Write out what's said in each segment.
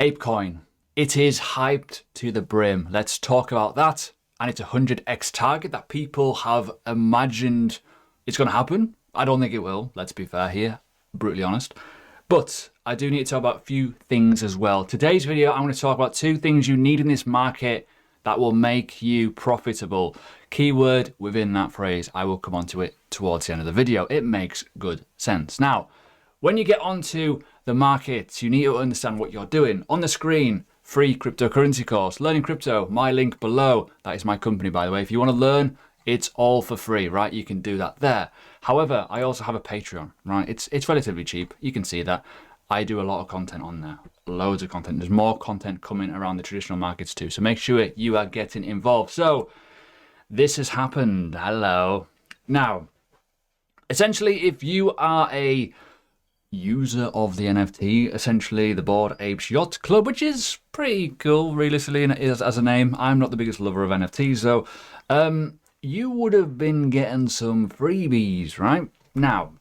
APECOIN. It is hyped to the brim. Let's talk about that. And it's a 100x target that people have imagined it's going to happen. I don't think it will, let's be fair here, brutally honest. But I do need to talk about a few things as well. Today's video, I'm going to talk about 2 things you need in this market that will make you profitable. Keyword within that phrase, I will come on to it towards the end of the video. It makes good sense. Now, when you get onto the markets, you need to understand what you're doing. On the screen, free cryptocurrency course, Learning Crypto, my link below. That is my company, by the way. If you want to learn, it's all for free, right? You can do that there. However, I also have a Patreon, right? It's relatively cheap. You can see that. I do a lot of content on there, loads of content. There's more content coming around the traditional markets too. So make sure you are getting involved. So this has happened. Hello. Now, essentially, if you are a user of the NFT, essentially the Bored Apes Yacht Club, which is pretty cool, realistically, as a name. I'm not the biggest lover of NFTs, so you would have been getting some freebies, right? Now,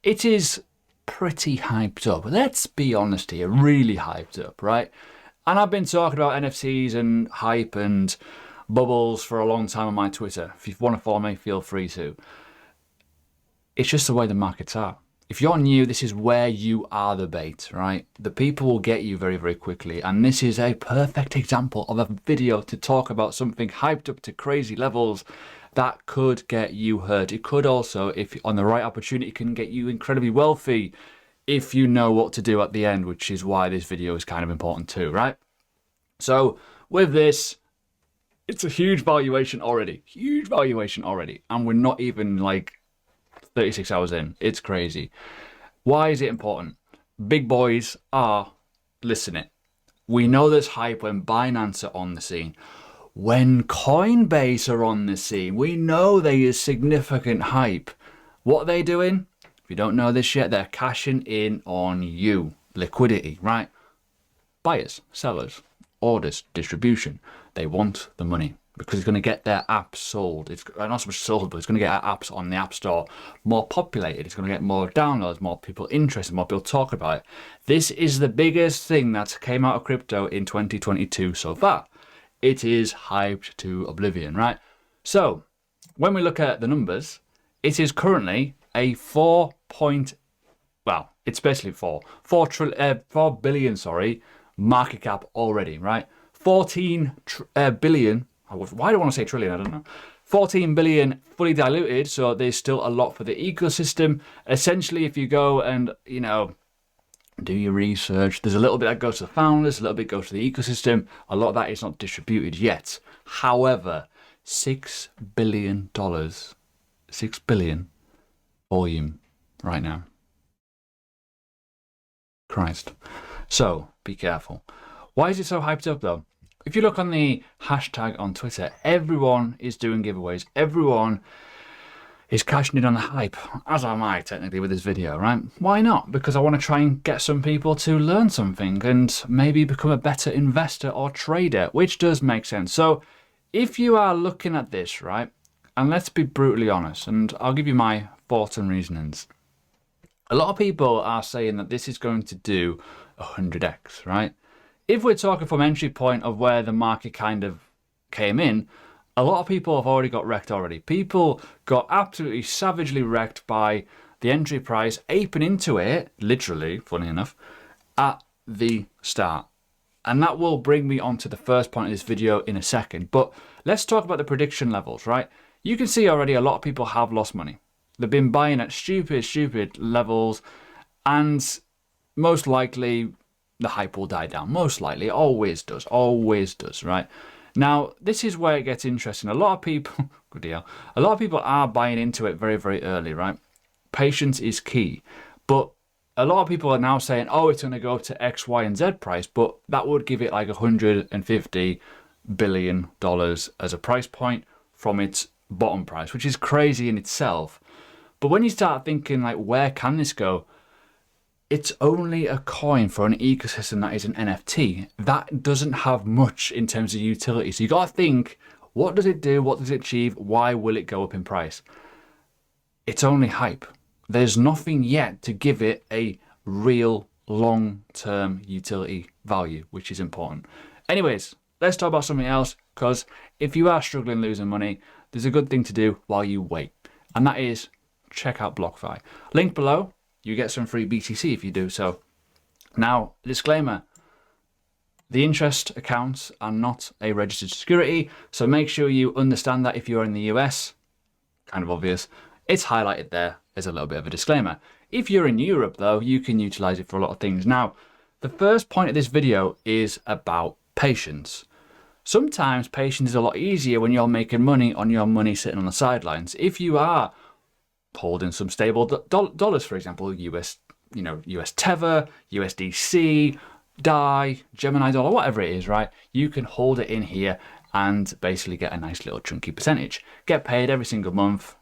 it is pretty hyped up. Let's be honest here, really hyped up, right? And I've been talking about NFTs and hype and bubbles for a long time on my Twitter. If you want to follow me, feel free to. It's just the way the markets are. If you're new, this is where you are the bait, right? The people will get you very, very quickly. And this is a perfect example of a video to talk about something hyped up to crazy levels that could get you hurt. It could also, if on the right opportunity, can get you incredibly wealthy if you know what to do at the end, which is why this video is kind of important too, right? So with this, it's a huge valuation already. Huge valuation already. And we're not even like 36 hours in. It's crazy. Why is it important? Big boys are listening. We know there's hype when Binance are on the scene. When Coinbase are on the scene, we know there is significant hype. What are they doing? If you don't know this yet, they're cashing in on you. Liquidity, right? Buyers, sellers, orders, distribution. They want the money because it's going to get their apps sold. It's not so much sold, but it's going to get our apps on the App Store more populated. It's going to get more downloads, more people interested, more people talk about it. This is the biggest thing that came out of crypto in 2022 so far. It is hyped to oblivion, right? So when we look at the numbers, it is currently a it's basically 4 billion, market cap already, right? 14 billion. Why do I want to say trillion? I don't know. 14 billion fully diluted, so there's still a lot for the ecosystem. Essentially, if you go and, do your research, there's a little bit that goes to the founders, a little bit goes to the ecosystem. A lot of that is not distributed yet. However, $6 billion, 6 billion volume right now. Christ. So be careful. Why is it so hyped up though? If you look on the hashtag on Twitter, everyone is doing giveaways. Everyone is cashing in on the hype, as am I technically with this video, right? Why not? Because I want to try and get some people to learn something and maybe become a better investor or trader, which does make sense. So if you are looking at this, right, and let's be brutally honest, and I'll give you my thoughts and reasonings. A lot of people are saying that this is going to do 100x, right? If we're talking from entry point of where the market kind of came in, a lot of people have already got wrecked already. People got absolutely savagely wrecked by the entry price, aping into it, literally, funny enough, at the start. And that will bring me on to the first point of this video in a second. But let's talk about the prediction levels, right? You can see already a lot of people have lost money. They've been buying at stupid levels, and most likely the hype will die down. Most likely, it always does, right? Now, this is where it gets interesting. A lot of people, good deal, a lot of people are buying into it very, very early, right? Patience is key. But a lot of people are now saying, oh, it's going to go to X, Y, and Z price, but that would give it like $150 billion as a price point from its bottom price, which is crazy in itself. But when you start thinking, like, where can this go? It's only a coin for an ecosystem that is an NFT. That doesn't have much in terms of utility. So you got to think, what does it do? What does it achieve? Why will it go up in price? It's only hype. There's nothing yet to give it a real long-term utility value, which is important. Anyways, let's talk about something else, because if you are struggling losing money, there's a good thing to do while you wait, and that is check out BlockFi. Link below. You get some free BTC if you do so. Now, disclaimer, the interest accounts are not a registered security, so make sure you understand that if you're in the US, kind of obvious, it's highlighted there as a little bit of a disclaimer. If you're in Europe though, you can utilize it for a lot of things. Now, the first point of this video is about patience. Sometimes patience is a lot easier when you're making money on your money sitting on the sidelines. If you are holding some stable dollars, for example, US Tether, USDC, DAI, Gemini dollar, whatever it is, right? You can hold it in here and basically get a nice little chunky percentage. Get paid every single month.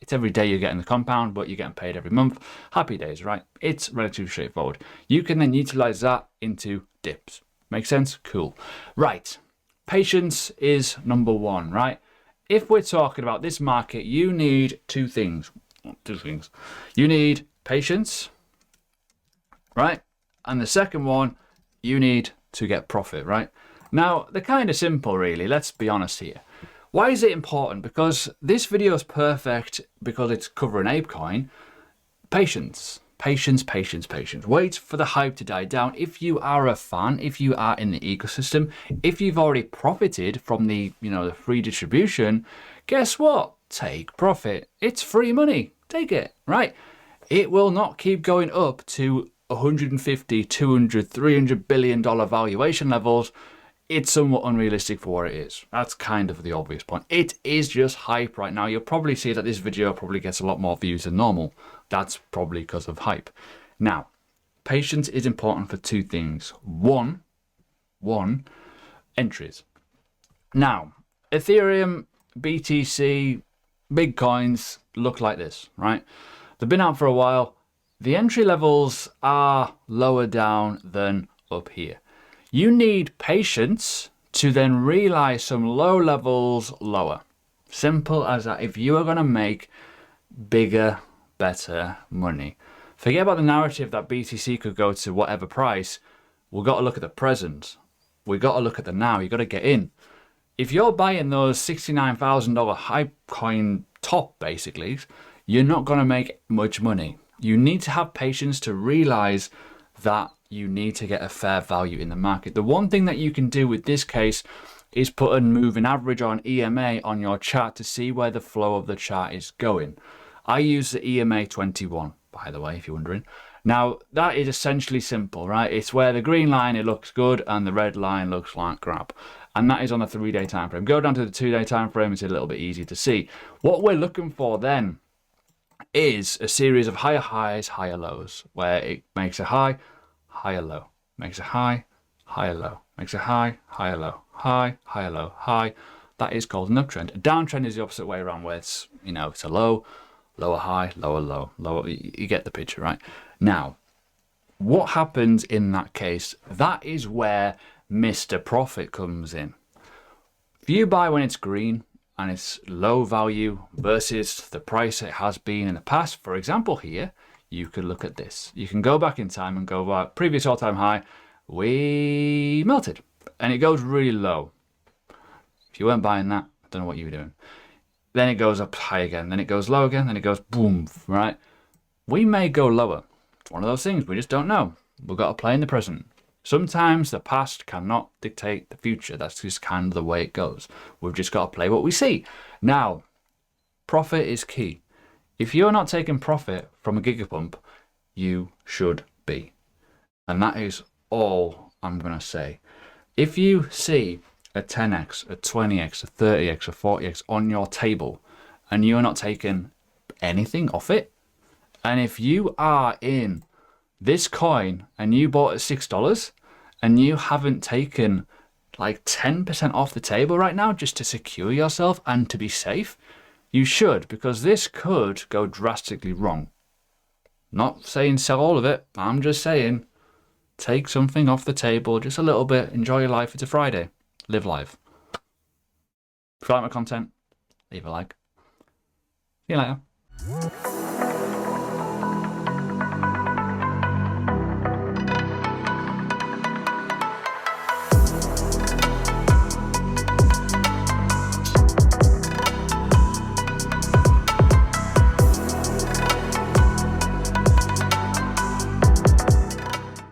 It's every day you're getting the compound, but you're getting paid every month. Happy days, right? It's relatively straightforward. You can then utilize that into dips. Make sense? Cool. Right. Patience is number one, right? If we're talking about this market, you need two things. You need patience, right? And the second one, you need to get profit, right? Now, they're kind of simple, really. Let's be honest here. Why is it important? Because this video is perfect because it's covering APECOIN. Patience. Patience, patience, patience. Wait for the hype to die down. If you are a fan, if you are in the ecosystem, if you've already profited from the, the free distribution, guess what? Take profit. It's free money. Take it, right? It will not keep going up to 150, 200, 300 billion dollar valuation levels. It's somewhat unrealistic for what it is. That's kind of the obvious point. It is just hype right now. You'll probably see that this video probably gets a lot more views than normal. That's probably because of hype. Now, patience is important for two things. One, entries. Now, Ethereum, BTC, big coins look like this, right? They've been out for a while. The entry levels are lower down than up here. You need patience to then realize some low levels lower. Simple as that. If you are going to make bigger, better money, forget about the narrative that BTC could go to whatever price. We've got to look at the present. We've got to look at the now. You've got to get in. If you're buying those $69,000 hype coin top, basically, you're not going to make much money. You need to have patience to realize that you need to get a fair value in the market. The one thing that you can do with this case is put a moving average on EMA on your chart to see where the flow of the chart is going. I use the EMA 21, by the way, if you're wondering. Now, that is essentially simple, right? It's where the green line, it looks good, and the red line looks like crap. And that is on a 3-day time frame. Go down to the 2-day time frame, it's a little bit easier to see. What we're looking for then is a series of higher highs, higher lows, where it makes a high, higher low, makes a high, higher low, makes a high, higher low, high, higher low, high. That is called an uptrend. A downtrend is the opposite way around, where it's, it's a low, lower high, lower low, lower. You get the picture, right? Now, what happens in that case? That is where Mr. Profit comes in. If you buy when it's green and it's low value versus the price it has been in the past, for example here, you could look at this. You can go back in time and go, well, previous all-time high, we melted. And it goes really low. If you weren't buying that, I don't know what you were doing. Then it goes up high again. Then it goes low again. Then it goes boom, right? We may go lower. It's one of those things. We just don't know. We've got to play in the present. Sometimes the past cannot dictate the future. That's just kind of the way it goes. We've just got to play what we see. Now, profit is key. If you're not taking profit from a gigapump, you should be. And that is all I'm going to say. If you see a 10x, a 20x, a 30x, a 40x on your table, and you're not taking anything off it, and if you are in this coin and you bought at $6 and you haven't taken like 10% off the table right now just to secure yourself and to be safe, you should, because this could go drastically wrong. Not saying sell all of it. I'm just saying take something off the table, just a little bit. Enjoy your life. It's a Friday. Live life. If you like my content, leave a like. See you later.